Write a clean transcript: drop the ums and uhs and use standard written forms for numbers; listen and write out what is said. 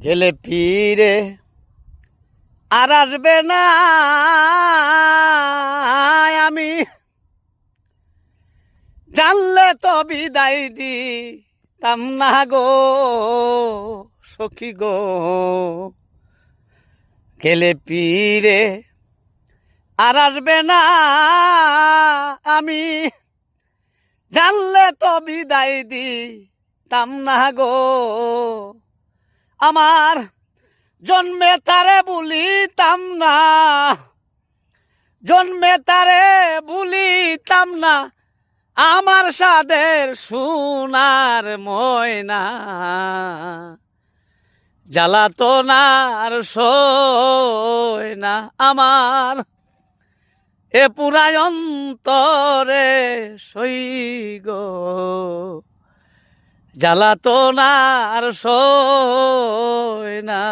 গেলে পীরে আর আসবে না। আমি জানলে তো বিদায় দিতাম না গো সখী গো। গেলে পীরে আর আসবে না। আমি জানলে তো বিদায় দিতাম না গো। আমার জন্মে তারে ভুলিতাম না, জন্মে তারে ভুলিতাম না। আমার সাদের সোনার ময়না জ্বালাতনার সয় না আমার এ পুরাই অন্তরে সই গো। জ্বালাতনার সয় না।